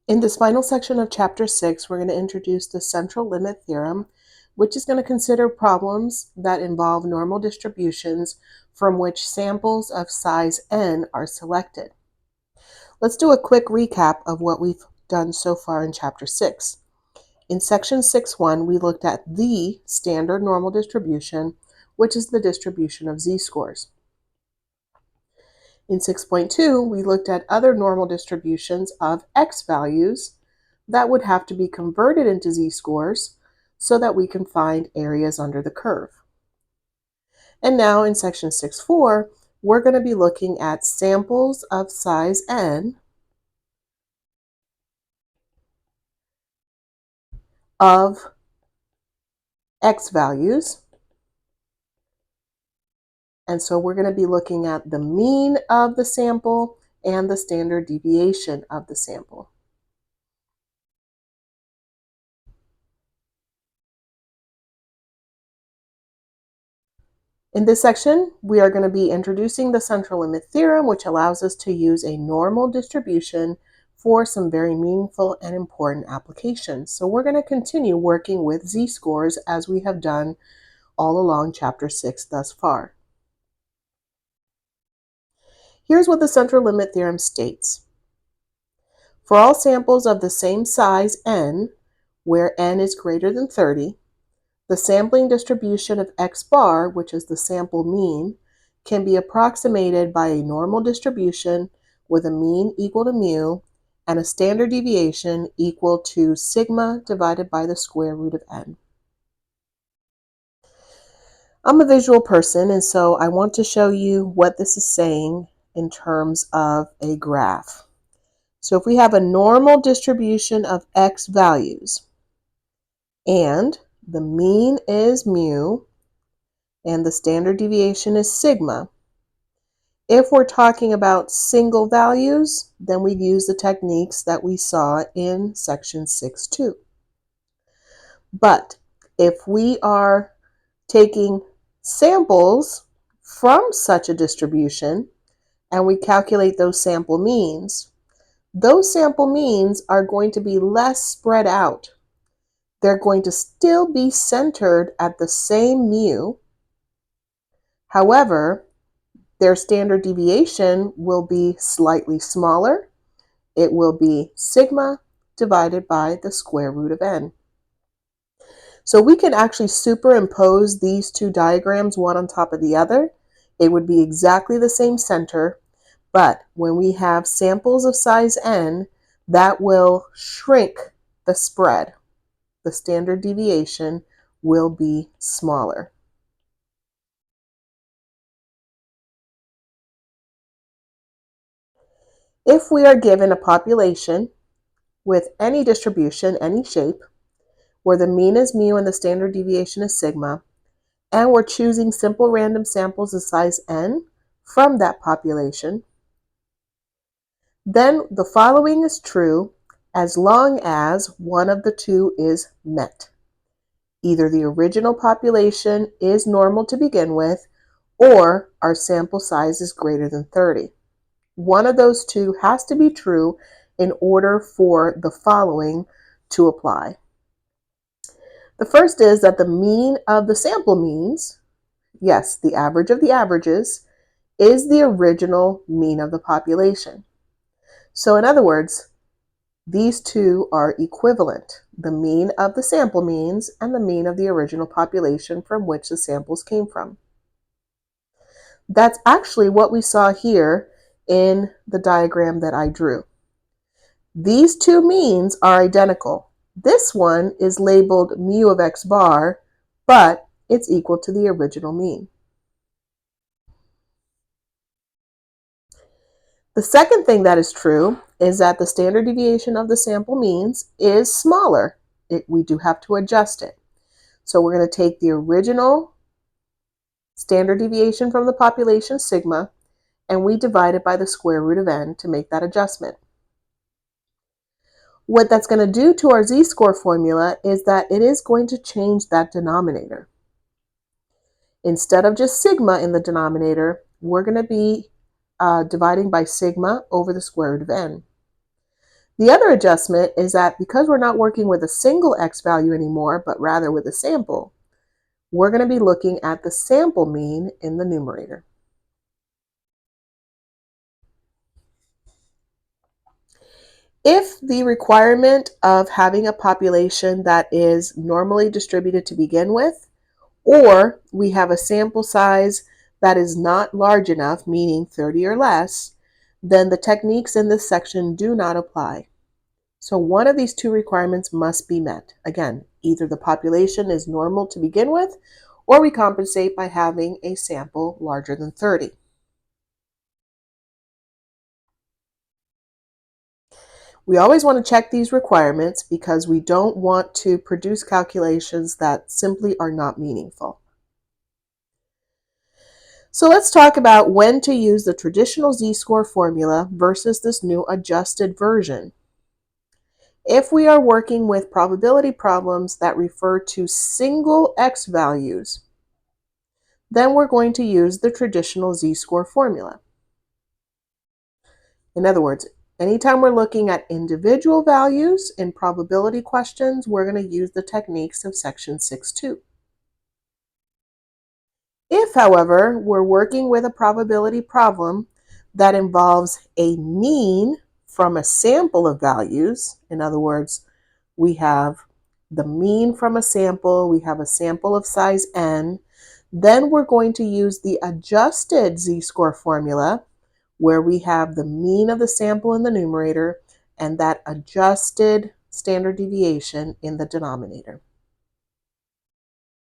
In this final section of Chapter 6, we're going to introduce the central limit theorem, which is going to consider problems that involve normal distributions from which samples of size n are selected. Let's do a quick recap of what we've done so far in Chapter 6. In Section 6.1, we looked at the standard normal distribution, which is the distribution of z-scores. In 6.2, we looked at other normal distributions of x values that would have to be converted into z-scores so that we can find areas under the curve. And now in section 6.4, we're going to be looking at samples of size n of x values. And so we're going to be looking at the mean of the sample and the standard deviation of the sample. In this section, we are going to be introducing the central limit theorem, which allows us to use a normal distribution for some very meaningful and important applications. So we're going to continue working with z-scores as we have done all along Chapter 6 thus far. Here's what the central limit theorem states. For all samples of the same size n, where n is greater than 30, the sampling distribution of x bar, which is the sample mean, can be approximated by a normal distribution with a mean equal to mu and a standard deviation equal to sigma divided by the square root of n. I'm a visual person, and so I want to show you what this is saying in terms of a graph. So if we have a normal distribution of x values, and the mean is mu, and the standard deviation is sigma. If we're talking about single values, then we use the techniques that we saw in section 6.2. But if we are taking samples from such a distribution and we calculate those sample means are going to be less spread out. They're going to still be centered at the same mu. However, their standard deviation will be slightly smaller. It will be sigma divided by the square root of n. So we can actually superimpose these two diagrams one on top of the other. It would be exactly the same center, but when we have samples of size n, that will shrink the spread. The standard deviation will be smaller. If we are given a population with any distribution, any shape, where the mean is mu and the standard deviation is sigma, and we're choosing simple random samples of size n from that population, then the following is true as long as one of the two is met. Either the original population is normal to begin with, or our sample size is greater than 30. One of those two has to be true in order for the following to apply. The first is that the mean of the sample means, yes, the average of the averages, is the original mean of the population. So in other words, these two are equivalent, the mean of the sample means and the mean of the original population from which the samples came from. That's actually what we saw here in the diagram that I drew. These two means are identical. This one is labeled mu of x bar, but it's equal to the original mean. The second thing that is true is that the standard deviation of the sample means is smaller. We do have to adjust it. So we're going to take the original standard deviation from the population, sigma, and we divide it by the square root of n to make that adjustment. What that's going to do to our z-score formula is that it is going to change that denominator. Instead of just sigma in the denominator, we're going to be dividing by sigma over the square root of n. The other adjustment is that because we're not working with a single x value anymore, but rather with a sample, we're going to be looking at the sample mean in the numerator. If the requirement of having a population that is normally distributed to begin with, or we have a sample size that is not large enough, meaning 30 or less, then the techniques in this section do not apply. So one of these two requirements must be met. Again, either the population is normal to begin with, or we compensate by having a sample larger than 30. We always want to check these requirements because we don't want to produce calculations that simply are not meaningful. So let's talk about when to use the traditional z-score formula versus this new adjusted version. If we are working with probability problems that refer to single x values, then we're going to use the traditional z-score formula. In other words, anytime we're looking at individual values in probability questions, we're going to use the techniques of section 6.2. If, however, we're working with a probability problem that involves a mean from a sample of values, in other words, we have the mean from a sample, we have a sample of size n, then we're going to use the adjusted z-score formula where we have the mean of the sample in the numerator and that adjusted standard deviation in the denominator.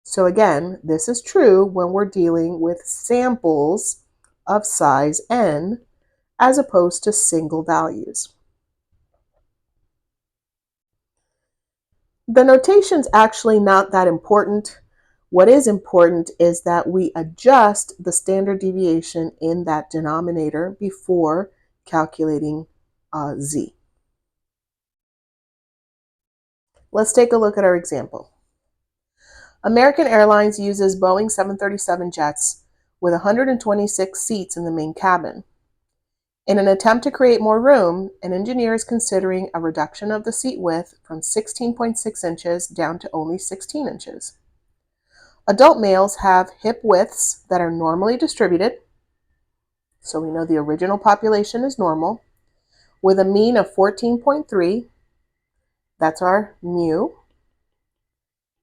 So again, this is true when we're dealing with samples of size n as opposed to single values. The notation's actually not that important. What is important is that we adjust the standard deviation in that denominator before calculating z. Let's take a look at our example. American Airlines uses Boeing 737 jets with 126 seats in the main cabin. In an attempt to create more room, an engineer is considering a reduction of the seat width from 16.6 inches down to only 16 inches. Adult males have hip widths that are normally distributed, so we know the original population is normal, with a mean of 14.3, that's our mu,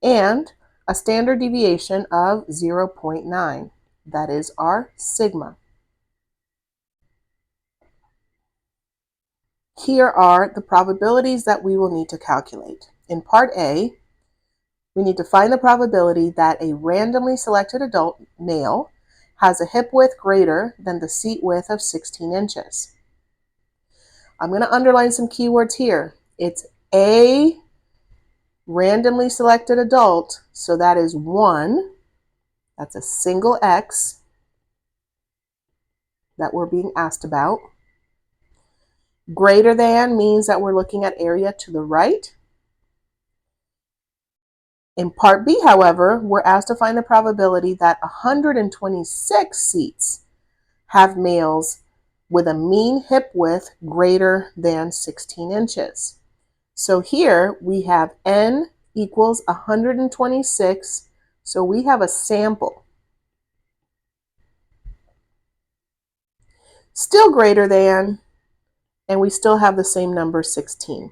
and a standard deviation of 0.9, that is our sigma. Here are the probabilities that we will need to calculate. In part A, we need to find the probability that a randomly selected adult male has a hip width greater than the seat width of 16 inches. I'm going to underline some keywords here. It's a randomly selected adult, so that is 1. That's a single X that we're being asked about. Greater than means that we're looking at area to the right. In part B, however, we're asked to find the probability that 126 seats have males with a mean hip width greater than 16 inches. So here we have n equals 126, so we have a sample. Still greater than, and we still have the same number, 16.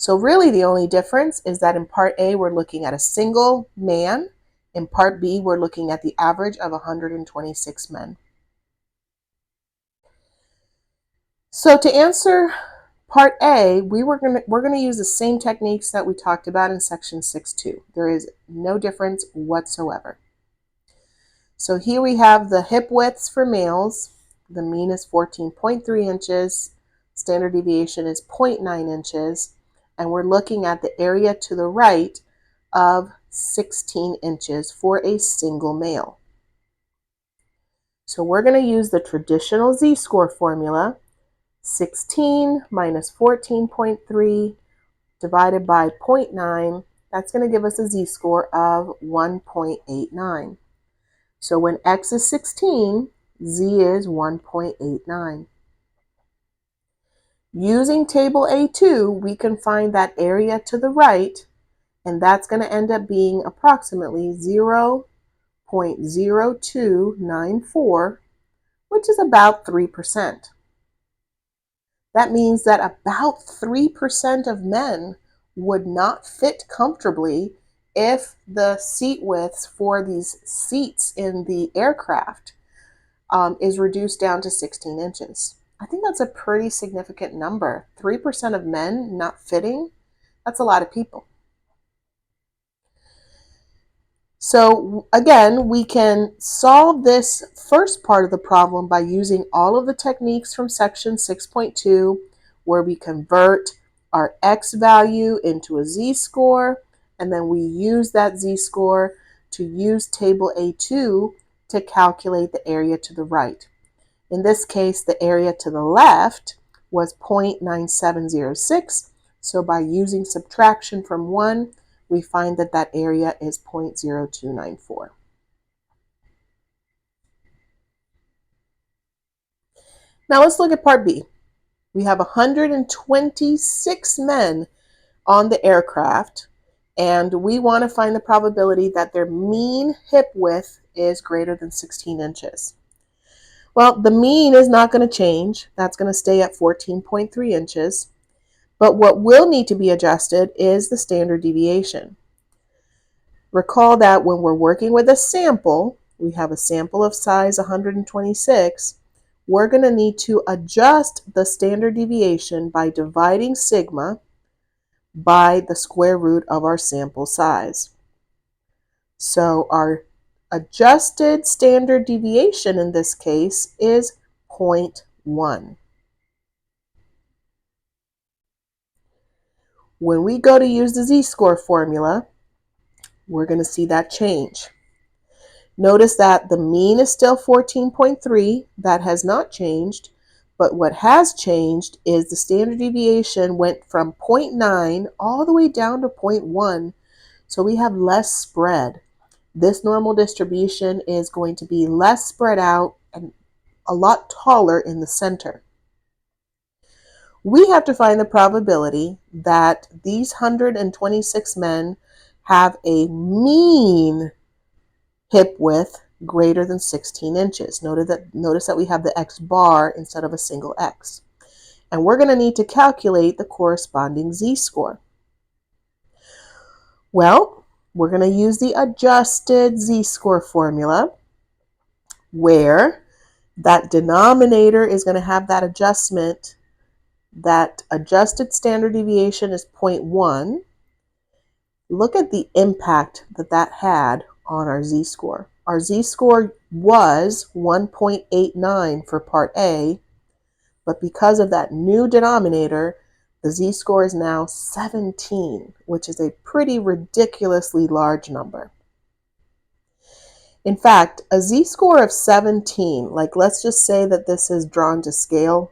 So really the only difference is that in part A, we're looking at a single man. In part B, we're looking at the average of 126 men. So to answer part A, we're going to use the same techniques that we talked about in section 6.2. There is no difference whatsoever. So here we have the hip widths for males. The mean is 14.3 inches. Standard deviation is 0.9 inches. And we're looking at the area to the right of 16 inches for a single male. So we're going to use the traditional z-score formula, 16 minus 14.3 divided by 0.9. That's going to give us a z-score of 1.89. So when x is 16, z is 1.89. Using table A2, we can find that area to the right, and that's going to end up being approximately 0.0294, which is about 3%. That means that about 3% of men would not fit comfortably if the seat widths for these seats in the aircraft is reduced down to 16 inches. I think that's a pretty significant number. 3% of men not fitting, that's a lot of people. So again, we can solve this first part of the problem by using all of the techniques from section 6.2, where we convert our X value into a Z-score, and then we use that Z-score to use table A2 to calculate the area to the right. In this case, the area to the left was 0.9706. So by using subtraction from 1, we find that that area is 0.0294. Now let's look at part B. We have 126 men on the aircraft, and we want to find the probability that their mean hip width is greater than 16 inches. Well, the mean is not going to change. That's going to stay at 14.3 inches. But what will need to be adjusted is the standard deviation. Recall that when we're working with a sample, we have a sample of size 126, we're going to need to adjust the standard deviation by dividing sigma by the square root of our sample size. So our adjusted standard deviation in this case is 0.1. When we go to use the Z-score formula, we're going to see that change. Notice that the mean is still 14.3. That has not changed. But what has changed is the standard deviation went from 0.9 all the way down to 0.1. So we have less spread. This normal distribution is going to be less spread out and a lot taller in the center. We have to find the probability that these 126 men have a mean hip width greater than 16 inches. Notice that we have the X bar instead of a single X. And we're going to need to calculate the corresponding Z-score. Well, we're going to use the adjusted Z-score formula, where that denominator is going to have that adjustment. That adjusted standard deviation is 0.1. Look at the impact that that had on our Z-score. Our Z-score was 1.89 for part A, but because of that new denominator, the Z-score is now 17, which is a pretty ridiculously large number. In fact, a Z-score of 17, like let's just say that this is drawn to scale,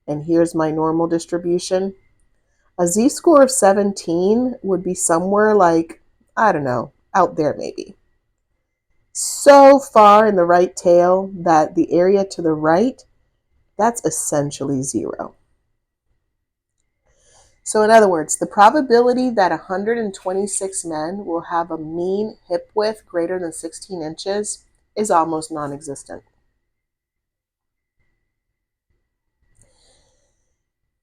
and here's my normal distribution. A Z-score of 17 would be somewhere like, I don't know, out there maybe. So far in the right tail that the area to the right, that's essentially 0. So in other words, the probability that 126 men will have a mean hip width greater than 16 inches is almost non-existent.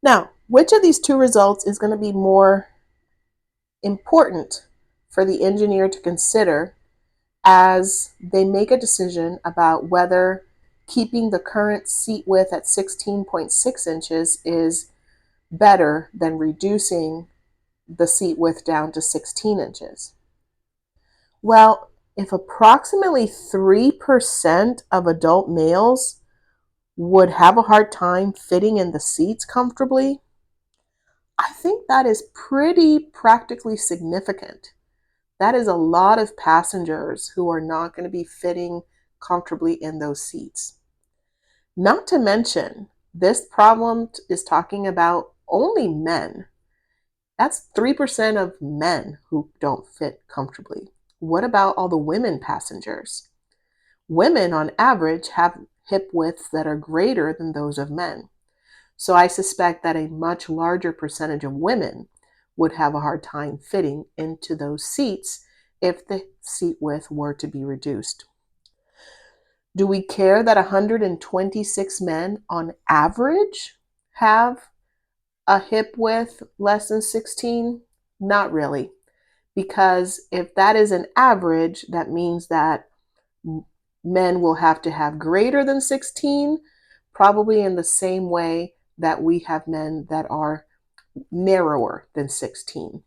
Now, which of these two results is going to be more important for the engineer to consider as they make a decision about whether keeping the current seat width at 16.6 inches is better than reducing the seat width down to 16 inches? Well, if approximately 3% of adult males would have a hard time fitting in the seats comfortably, I think that is pretty practically significant. That is a lot of passengers who are not going to be fitting comfortably in those seats. Not to mention, this problem is talking about only men. That's 3% of men who don't fit comfortably. What about all the women passengers? Women, on average, have hip widths that are greater than those of men. So I suspect that a much larger percentage of women would have a hard time fitting into those seats if the seat width were to be reduced. Do we care that 126 men on average have a hip width less than 16? Not really, because if that is an average, that means that men will have to have greater than 16, probably in the same way that we have men that are narrower than 16.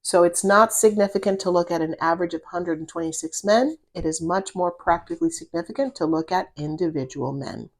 So it's not significant to look at an average of 126 men. It is much more practically significant to look at individual men.